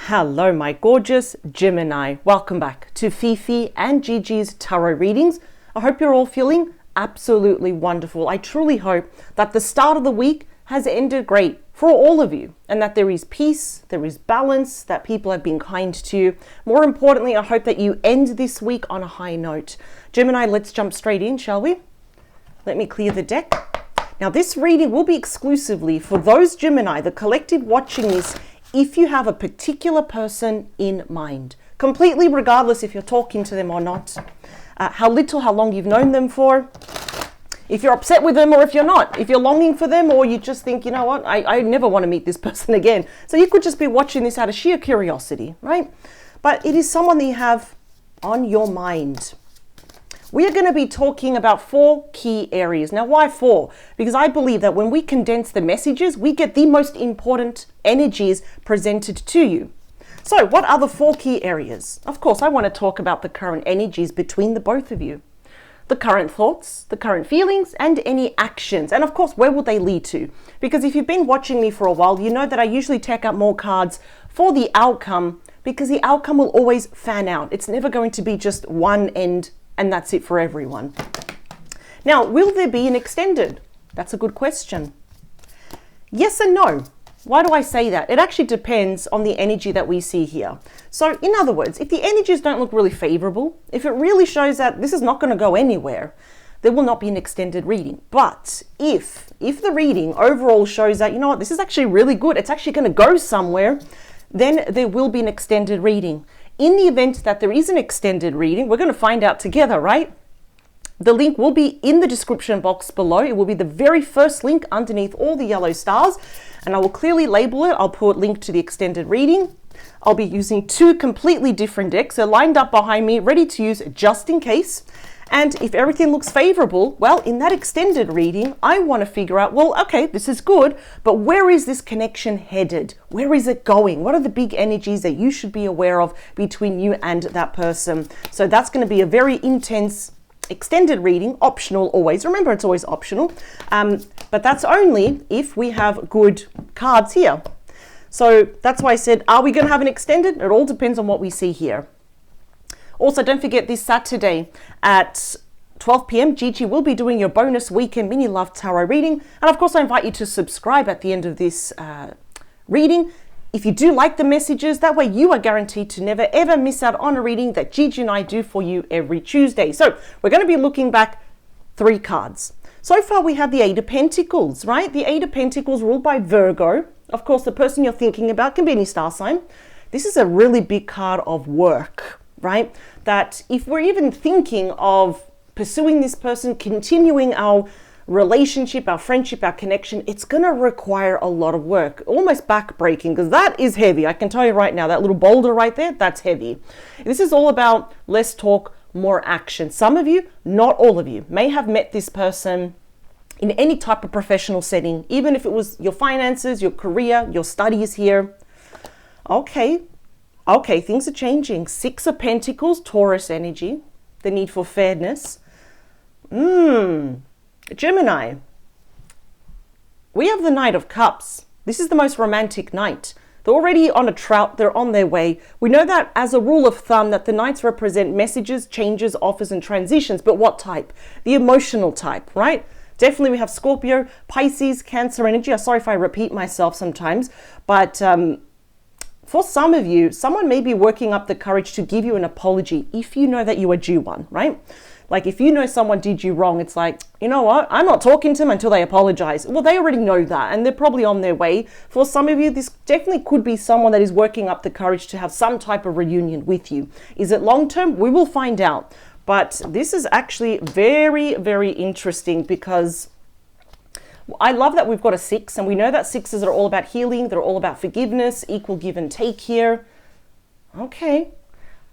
Hello, my gorgeous Gemini. Welcome back to Fifi and Gigi's tarot readings. I hope you're all feeling absolutely wonderful. I truly hope that the start of the week has ended great for all of you and that there is peace, there is balance, that people have been kind to you. More importantly, I hope that you end this week on a high note. Gemini, let's jump straight in, shall we? Let me clear the deck. Now, this reading will be exclusively for those Gemini, the collective watching this, if you have a particular person in mind, completely regardless if you're talking to them or not, how little, how long you've known them for, if you're upset with them or if you're not, if you're longing for them or you just think, you know what, I never want to meet this person again. So you could just be watching this out of sheer curiosity, right? But it is someone that you have on your mind. We are going to be talking about 4 key areas. Now, why 4? Because I believe that when we condense the messages, we get the most important energies presented to you. So what are the 4 key areas? Of course, I want to talk about the current energies between the both of you. The current thoughts, the current feelings, and any actions. And of course, where will they lead to? Because if you've been watching me for a while, you know that I usually take out more cards for the outcome, because the outcome will always fan out. It's never going to be just one end and that's it for everyone. Now, will there be an extended? That's a good question. Yes and no. Why do I say that? It actually depends on the energy that we see here. So in other words, if the energies don't look really favorable, if it really shows that this is not going to go anywhere, there will not be an extended reading. But if the reading overall shows that, you know what, this is actually really good, it's actually going to go somewhere, then there will be an extended reading. In the event that there is an extended reading, we're going to find out together, right? The link will be in the description box below. It will be the very first link underneath all the yellow stars, and I will clearly label it. I'll put link to the extended reading. I'll be using 2 completely different decks. They're lined up behind me, ready to use just in case. And if everything looks favorable, well, in that extended reading, I want to figure out, well, okay, this is good, but where is this connection headed? Where is it going? What are the big energies that you should be aware of between you and that person? So that's going to be a very intense extended reading, optional always. Remember, it's always optional, but that's only if we have good cards here. So that's why I said, are we going to have an extended? It all depends on what we see here. Also, don't forget this Saturday at 12 p.m, Gigi will be doing your bonus weekend mini love tarot reading. And of course, I invite you to subscribe at the end of this reading. If you do like the messages, that way you are guaranteed to never ever miss out on a reading that Gigi and I do for you every Tuesday. So we're going to be looking back 3 cards. So far, we have the 8 of Pentacles, right? The 8 of Pentacles ruled by Virgo. Of course, the person you're thinking about can be any star sign. This is a really big card of work, right? That if we're even thinking of pursuing this person, continuing our relationship, our friendship, our connection, it's going to require a lot of work, almost back-breaking, because that is heavy. I can tell you right now, that little boulder right there, that's heavy. This is all about less talk, more action. Some of you, not all of you, may have met this person in any type of professional setting, even if it was your finances, your career, your studies here. Okay, things are changing. 6 of Pentacles, Taurus energy, the need for fairness. Gemini, we have the Knight of Cups. This is the most romantic night. They're already on a trout, they're on their way. We know that as a rule of thumb that the Knights represent messages, changes, offers, and transitions. But what type? The emotional type, right? Definitely we have Scorpio, Pisces, Cancer energy. I'm sorry if I repeat myself sometimes, but for some of you, someone may be working up the courage to give you an apology if you know that you are due one, right? Like if you know someone did you wrong, it's like, you know what? I'm not talking to them until they apologize. Well, they already know that and they're probably on their way. For some of you, this definitely could be someone that is working up the courage to have some type of reunion with you. Is it long-term? We will find out. But this is actually very, very interesting because I love that we've got a 6, and we know that 6s are all about healing. They're all about forgiveness, equal give and take here. Okay.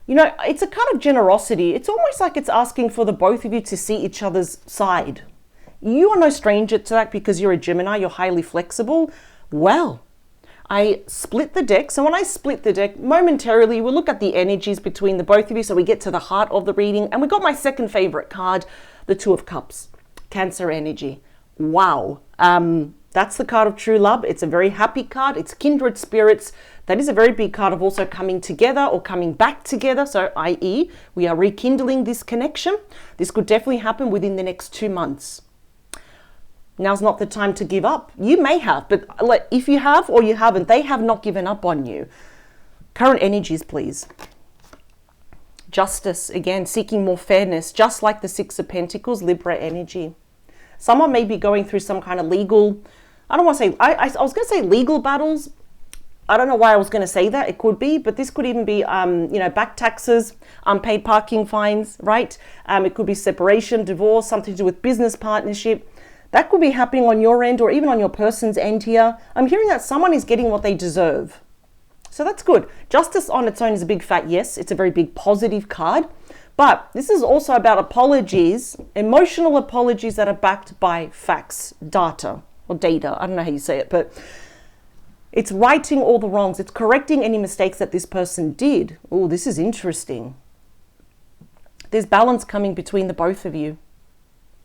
You know, it's a kind of generosity. It's almost like it's asking for the both of you to see each other's side. You are no stranger to that because you're a Gemini. You're highly flexible. Well, I split the deck. So when I split the deck, momentarily, we'll look at the energies between the both of you so we get to the heart of the reading. And we got my second favorite card, the 2 of Cups, Cancer energy. Wow. That's the card of true love. It's a very happy card. It's kindred spirits. That is a very big card of also coming together or coming back together. So i.e. we are rekindling this connection. This could definitely happen within the next 2 months. Now's not the time to give up. You may have, but if you have or you haven't, they have not given up on you. Current energies, please. Justice, again, seeking more fairness, just like the Six of Pentacles, Libra energy. Someone may be going through some kind of legal, I don't want to say, I was going to say legal battles. I don't know why I was going to say that. It could be, but this could even be, back taxes, unpaid parking fines, right? It could be separation, divorce, something to do with business partnership. That could be happening on your end or even on your person's end here. I'm hearing that someone is getting what they deserve. So that's good. Justice on its own is a big fat yes. It's a very big positive card. But this is also about apologies, emotional apologies that are backed by facts, data, or data. I don't know how you say it, but it's righting all the wrongs. It's correcting any mistakes that this person did. Oh, this is interesting. There's balance coming between the both of you.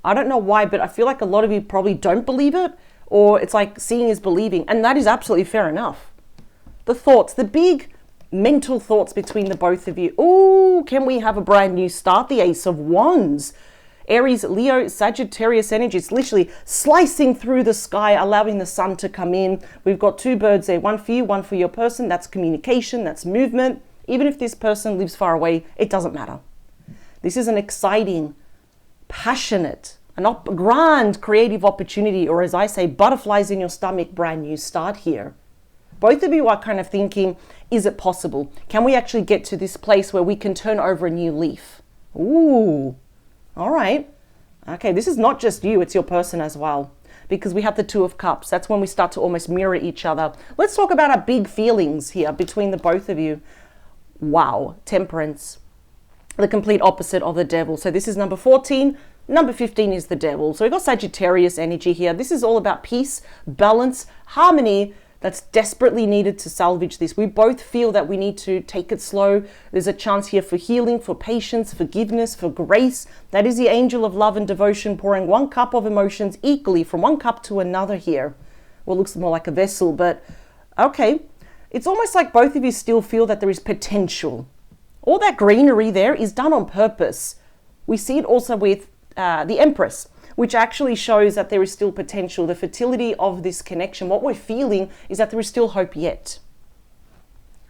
I don't know why, but I feel like a lot of you probably don't believe it, or it's like seeing is believing, and that is absolutely fair enough. The thoughts, the big mental thoughts between the both of you. Oh, can we have a brand new start? The Ace of Wands. Aries, Leo, Sagittarius energy. It's literally slicing through the sky, allowing the sun to come in. We've got 2 birds there, one for you, one for your person. That's communication, that's movement. Even if this person lives far away, it doesn't matter. This is an exciting, passionate, a grand creative opportunity, or as I say, butterflies in your stomach, brand new start here. Both of you are kind of thinking, is it possible? Can we actually get to this place where we can turn over a new leaf? Ooh, all right. Okay, this is not just you, it's your person as well. Because we have the Two of Cups. That's when we start to almost mirror each other. Let's talk about our big feelings here between the both of you. Wow, Temperance. The complete opposite of the Devil. So this is number 14. Number 15 is the Devil. So we've got Sagittarius energy here. This is all about peace, balance, harmony, that's desperately needed to salvage this. We both feel that we need to take it slow. There's a chance here for healing, for patience, forgiveness, for grace. That is the angel of love and devotion pouring 1 cup of emotions equally from 1 cup to another here. Well, it looks more like a vessel, but okay. It's almost like both of you still feel that there is potential. All that greenery there is done on purpose. We see it also with the Empress, which actually shows that there is still potential, the fertility of this connection. What we're feeling is that there is still hope yet.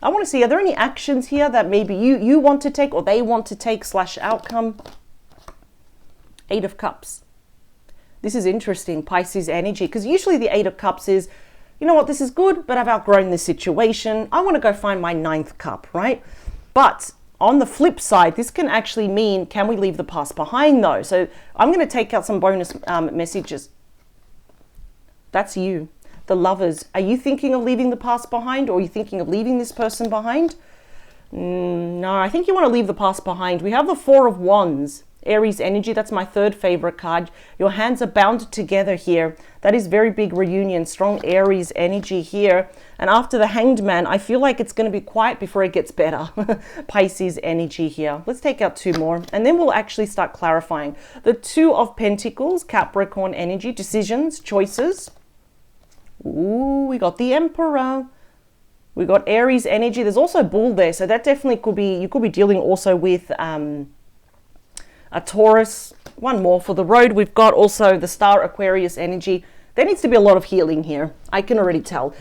I want to see, are there any actions here that maybe you want to take or they want to take / outcome? 8 of Cups. This is interesting, Pisces energy, because usually the 8 of Cups is, you know what, this is good, but I've outgrown this situation. I want to go find my 9th cup, right? But on the flip side, this can actually mean, can we leave the past behind though? So I'm going to take out some bonus messages. That's you, the Lovers. Are you thinking of leaving the past behind, or are you thinking of leaving this person behind? No, I think you want to leave the past behind. We have the 4 of Wands, Aries energy. That's my 3rd favorite card. Your hands are bound together here. That is very big reunion, strong Aries energy here. And after the Hanged Man, I feel like it's going to be quiet before it gets better. Pisces energy here. Let's take out 2 more, and then we'll actually start clarifying. The 2 of Pentacles, Capricorn energy, decisions, choices. Ooh, we got the Emperor. We got Aries energy. There's also Bull there, so that definitely could be, you could be dealing also with a Taurus. 1 more for the road. We've got also the Star Aquarius energy. There needs to be a lot of healing here. I can already tell.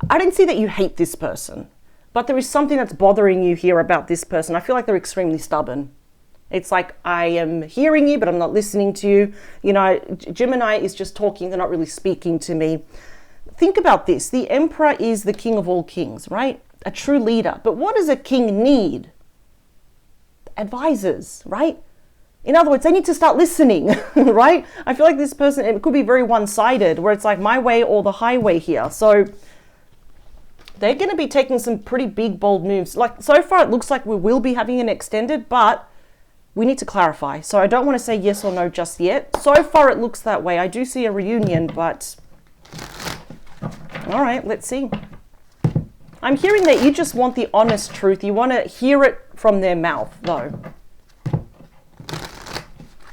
I don't see that you hate this person, but there is something that's bothering you here about this person. I feel like they're extremely stubborn. It's like, I am hearing you, but I'm not listening to you. You know, Gemini is just talking. They're not really speaking to me. Think about this. The Emperor is the king of all kings, right? A true leader. But what does a king need? Advisors, right? In other words, they need to start listening, right? I feel like this person, it could be very one-sided, where it's like my way or the highway here. So they're going to be taking some pretty big, bold moves. Like, so far, it looks like we will be having an extended, but we need to clarify. So I don't want to say yes or no just yet. So far, it looks that way. I do see a reunion, but all right, let's see. I'm hearing that you just want the honest truth. You want to hear it from their mouth, though.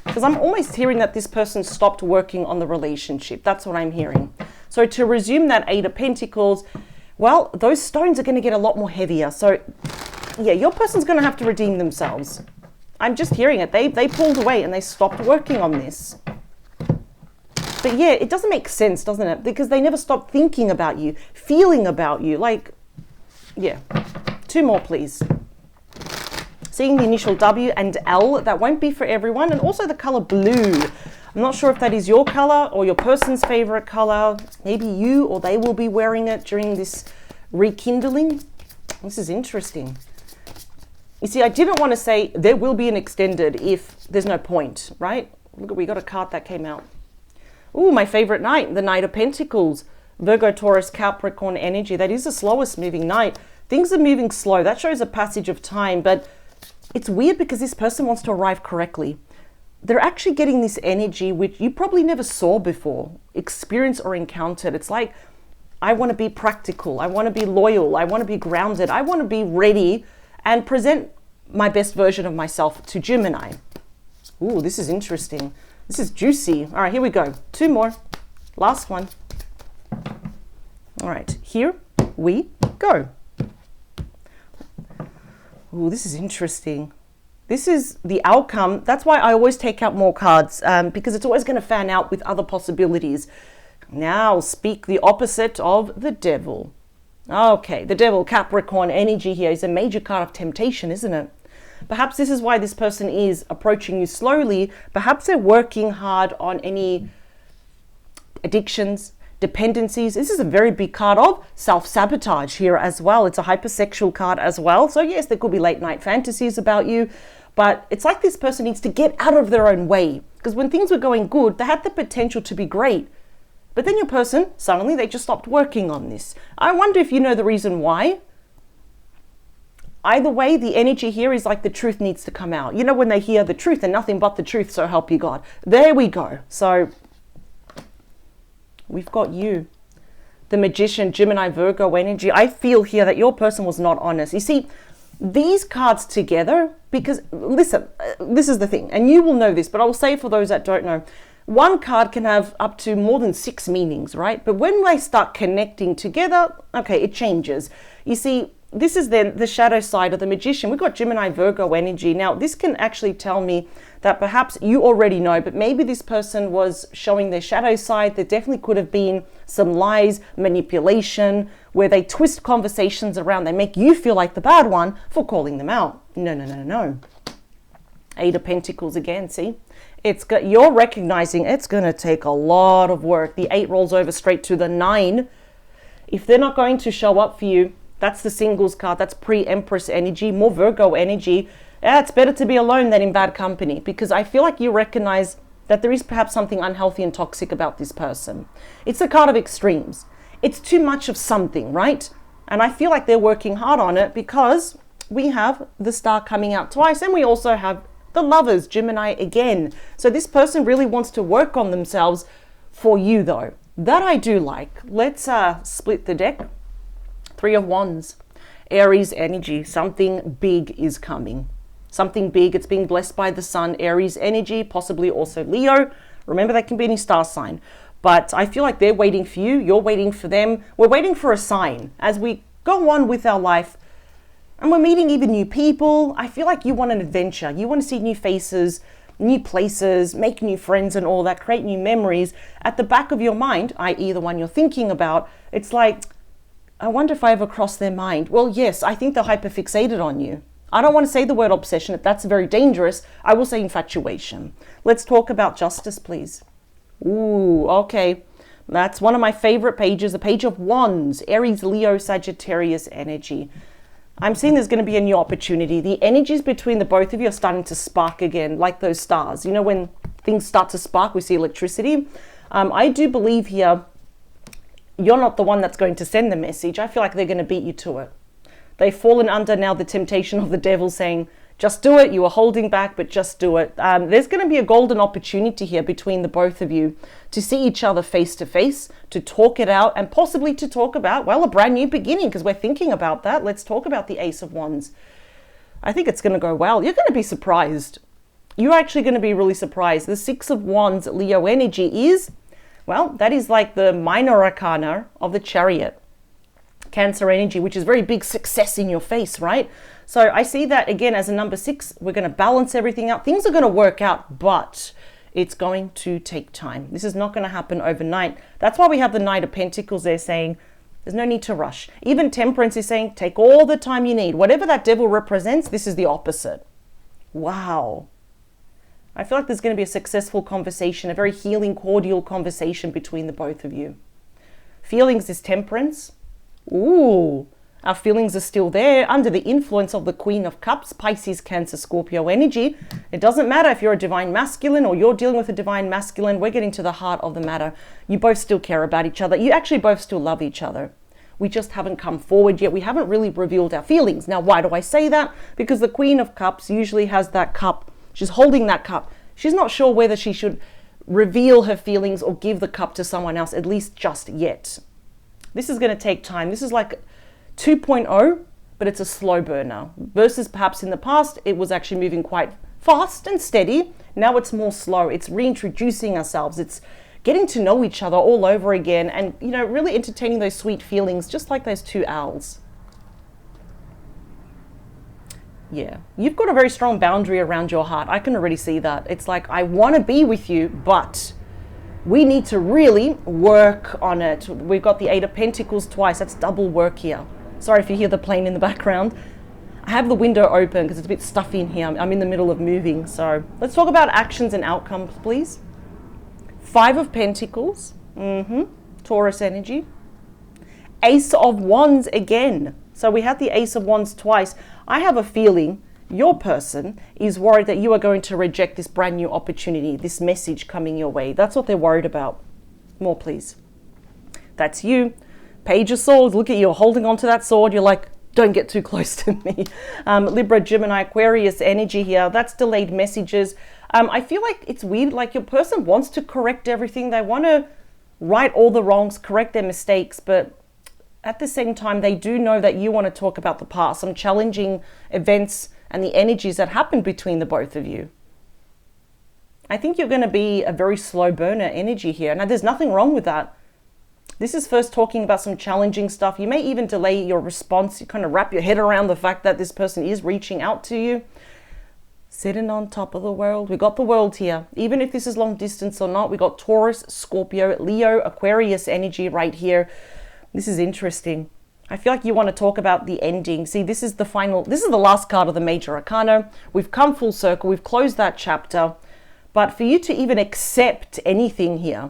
Because I'm almost hearing that this person stopped working on the relationship. That's what I'm hearing. So to resume that Eight of Pentacles, well, those stones are going to get a lot more heavier. So yeah, your person's going to have to redeem themselves. I'm just hearing it. They pulled away and they stopped working on this. But yeah, it doesn't make sense, doesn't it? Because they never stopped thinking about you, feeling about you. Like, yeah. 2 more, please. Seeing the initial W and L, that won't be for everyone. And also the color blue. I'm not sure if that is your color or your person's favorite color. Maybe you or they will be wearing it during this rekindling. This is interesting. You see, I didn't want to say there will be an extended if there's no point, right? Look, we got a card that came out. Ooh, my favorite night, the Knight of Pentacles. Virgo, Taurus, Capricorn energy. That is the slowest moving night. Things are moving slow. That shows a passage of time, but it's weird because this person wants to arrive correctly. They're actually getting this energy which you probably never saw before, experienced or encountered. It's like, I want to be practical. I want to be loyal. I want to be grounded. I want to be ready and present my best version of myself to Gemini. Ooh, this is interesting. This is juicy. All right, here we go. 2 more. Last one. All right, here we go. Ooh, this is interesting. This is the outcome. That's why I always take out more cards, because it's always going to fan out with other possibilities. Now, speak the opposite of the devil. Okay, the devil, Capricorn energy here is a major card of temptation, isn't it? Perhaps this is why this person is approaching you slowly. Perhaps they're working hard on any addictions, dependencies. This is a very big card of self-sabotage here as well. It's a hypersexual card as well. So yes, there could be late night fantasies about you, but it's like this person needs to get out of their own way, because when things were going good, they had the potential to be great. But then your person, suddenly they just stopped working on this. I wonder if you know the reason why. Either way, the energy here is like the truth needs to come out. You know, when they hear the truth and nothing but the truth, so help you God. There we go. So we've got you. The Magician, Gemini, Virgo energy. I feel here that your person was not honest. You see, these cards together, because listen, this is the thing, and you will know this, but I will say for those that don't know, one card can have up to more than 6 meanings, right? But when they start connecting together, okay, it changes. You see, this is then the shadow side of the Magician. We've got Gemini, Virgo energy. Now, this can actually tell me that perhaps you already know, but maybe this person was showing their shadow side. There definitely could have been some lies, manipulation, where they twist conversations around. They make you feel like the bad one for calling them out. No, no, no, no. 8 of Pentacles again, see? You're recognizing it's going to take a lot of work. The 8 rolls over straight to the 9. If they're not going to show up for you, that's the singles card. That's pre-Empress energy, more Virgo energy. Yeah, it's better to be alone than in bad company, because I feel like you recognize that there is perhaps something unhealthy and toxic about this person. It's a card of extremes. It's too much of something, right? And I feel like they're working hard on it, because we have the Star coming out twice, and we also have the Lovers, Gemini again. So this person really wants to work on themselves for you, though. That I do like. Let's split the deck. 3 of Wands, Aries energy. Something big is coming. Something big. It's being blessed by the sun. Aries energy, possibly also Leo. Remember, that can be any star sign. But I feel like they're waiting for you. You're waiting for them. We're waiting for a sign as we go on with our life. And we're meeting even new people. I feel like you want an adventure. You want to see new faces, new places, make new friends and all that, create new memories. At the back of your mind, i.e. the one you're thinking about, it's like, I wonder if I ever cross their mind. Well, yes, I think they're hyperfixated on you. I don't want to say the word obsession. That's very dangerous. I will say infatuation. Let's talk about justice, please. Ooh, okay. That's one of my favorite pages, the Page of Wands, Aries, Leo, Sagittarius energy. I'm seeing there's going to be a new opportunity. The energies between the both of you are starting to spark again, like those stars. You know, when things start to spark, we see electricity. I do believe here, you're not the one that's going to send the message. I feel like they're going to beat you to it. They've fallen under now the temptation of the devil saying, just do it. You were holding back, but just do it. There's going to be a golden opportunity here between the both of you to see each other face to face, to talk it out, and possibly to talk about, well, a brand new beginning, because we're thinking about that. Let's talk about the Ace of Wands. I think it's going to go well. You're going to be surprised. You're actually going to be really surprised. The 6 of Wands, Leo energy, is Well, that is like the minor arcana of the Chariot. Cancer energy, which is very big success in your face, right? So I see that again as a number 6. We're going to balance everything out. Things are going to work out, but it's going to take time. This is not going to happen overnight. That's why we have the Knight of Pentacles there saying there's no need to rush. Even Temperance is saying take all the time you need. Whatever that devil represents, this is the opposite. Wow. I feel like there's going to be a successful conversation, a very healing, cordial conversation between the both of you. Feelings is Temperance. Ooh, our feelings are still there under the influence of the Queen of Cups, Pisces, Cancer, Scorpio energy. It doesn't matter if you're a divine masculine or you're dealing with a divine masculine. We're getting to the heart of the matter. You both still care about each other. You actually both still love each other. We just haven't come forward yet. We haven't really revealed our feelings. Now, why do I say that? Because the Queen of Cups usually has that cup. She's holding that cup. She's not sure whether she should reveal her feelings or give the cup to someone else, at least just yet. This is going to take time. This is like 2.0, but it's a slow burner. Versus perhaps in the past, it was actually moving quite fast and steady. Now it's more slow. It's reintroducing ourselves. It's getting to know each other all over again and, you know, really entertaining those sweet feelings, just like those 2 owls. Yeah, you've got a very strong boundary around your heart. I can already see that. It's like, I want to be with you, but we need to really work on it. We've got the 8 of Pentacles twice. That's double work here. Sorry if you hear the plane in the background. I have the window open because it's a bit stuffy in here. I'm in the middle of moving. So let's talk about actions and outcomes, please. 5 of Pentacles. Taurus energy. Ace of Wands again. So we had the Ace of Wands twice. I have a feeling your person is worried that you are going to reject this brand new opportunity, this message coming your way. That's what they're worried about. More, please. That's you. Page of Swords. Look at you holding on to that sword. You're like, don't get too close to me. Libra, Gemini, Aquarius energy here. That's delayed messages. I feel like it's weird. Like your person wants to correct everything. They want to right all the wrongs, correct their mistakes, but at the same time, they do know that you want to talk about the past, some challenging events and the energies that happened between the both of you. I think you're going to be a very slow burner energy here. Now, there's nothing wrong with that. This is first talking about some challenging stuff. You may even delay your response. You kind of wrap your head around the fact that this person is reaching out to you. Sitting on top of the world. We got the world here. Even if this is long distance or not, we got Taurus, Scorpio, Leo, Aquarius energy right here. This is interesting. I feel like you want to talk about the ending. See, this is the last card of the Major Arcana. We've come full circle. We've closed that chapter. But for you to even accept anything here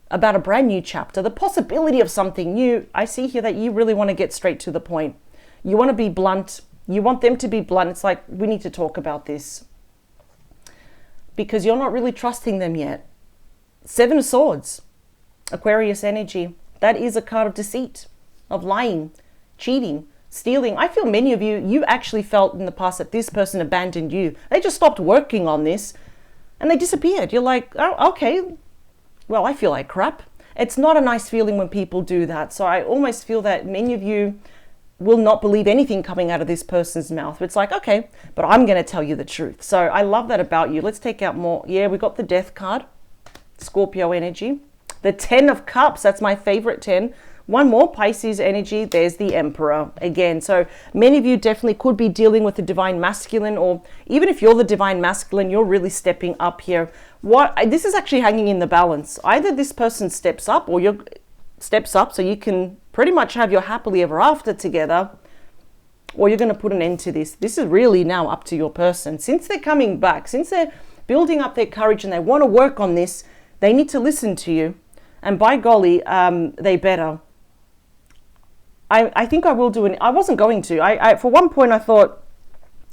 about a brand new chapter, the possibility of something new, I see here that you really want to get straight to the point. You want to be blunt. You want them to be blunt. It's like, we need to talk about this. Because you're not really trusting them yet. 7 of Swords. Aquarius energy. That is a card of deceit, of lying, cheating, stealing. I feel many of you actually felt in the past that this person abandoned you. They just stopped working on this and they disappeared. You're like, oh, okay, well, I feel like crap. It's not a nice feeling when people do that. So I almost feel that many of you will not believe anything coming out of this person's mouth. It's like, okay, but I'm going to tell you the truth. So I love that about you. Let's take out more. Yeah, we got the Death card, Scorpio energy. The 10 of Cups, that's my favorite 10. One more, Pisces energy. There's the Emperor again. So many of you definitely could be dealing with the divine masculine, or even if you're the divine masculine, you're really stepping up here. This is actually hanging in the balance. Either this person steps up or you steps up so you can pretty much have your happily ever after together, or you're going to put an end to this. This is really now up to your person. Since they're coming back, since they're building up their courage and they want to work on this, they need to listen to you. And by golly, they better. I think I will do I wasn't going to. For one point, I thought,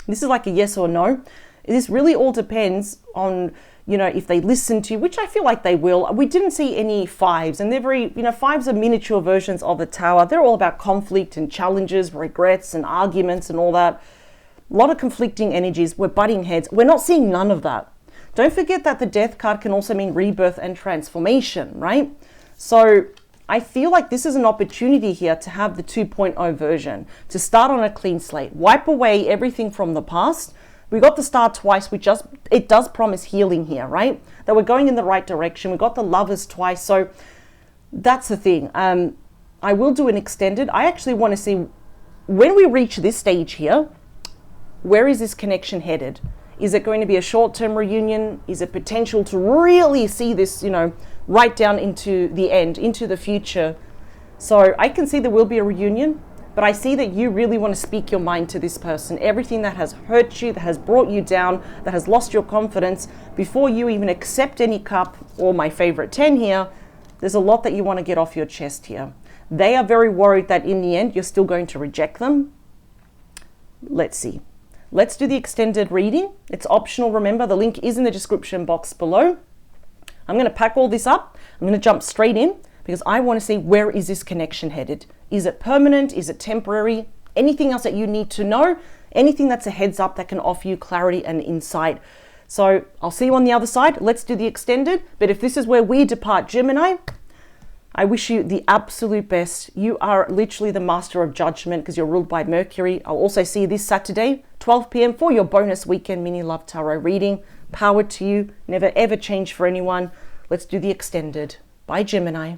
this is like a yes or no. This really all depends on, if they listen to you, which I feel like they will. We didn't see any 5s, and they're very, 5s are miniature versions of the Tower. They're all about conflict and challenges, regrets and arguments and all that. A lot of conflicting energies. We're butting heads. We're not seeing none of that. Don't forget that the Death card can also mean rebirth and transformation, right? So I feel like this is an opportunity here to have the 2.0 version, to start on a clean slate, wipe away everything from the past, We got the star twice, it does promise healing here, right? That we're going in the right direction. We got the lovers twice. So that's the thing. I will do an extended. I actually want to see when we reach this stage here, where is this connection headed? Is it going to be a short-term reunion? Is it potential to really see this, right down into the end, into the future? So I can see there will be a reunion, but I see that you really want to speak your mind to this person. Everything that has hurt you, that has brought you down, that has lost your confidence, before you even accept any cup, or my favorite 10 here, there's a lot that you want to get off your chest here. They are very worried that in the end, you're still going to reject them. Let's see. Let's do the extended reading. It's optional, remember. The link is in the description box below. I'm going to pack all this up. I'm going to jump straight in because I want to see, where is this connection headed? Is it permanent? Is it temporary? Anything else that you need to know? Anything that's a heads up that can offer you clarity and insight. So I'll see you on the other side. Let's do the extended. But if this is where we depart, Gemini, I wish you the absolute best. You are literally the master of judgment because you're ruled by Mercury. I'll also see you this Saturday, 12 p.m. for your bonus weekend mini love tarot reading. Power to you. Never ever change for anyone. Let's do the extended. Bye, Gemini.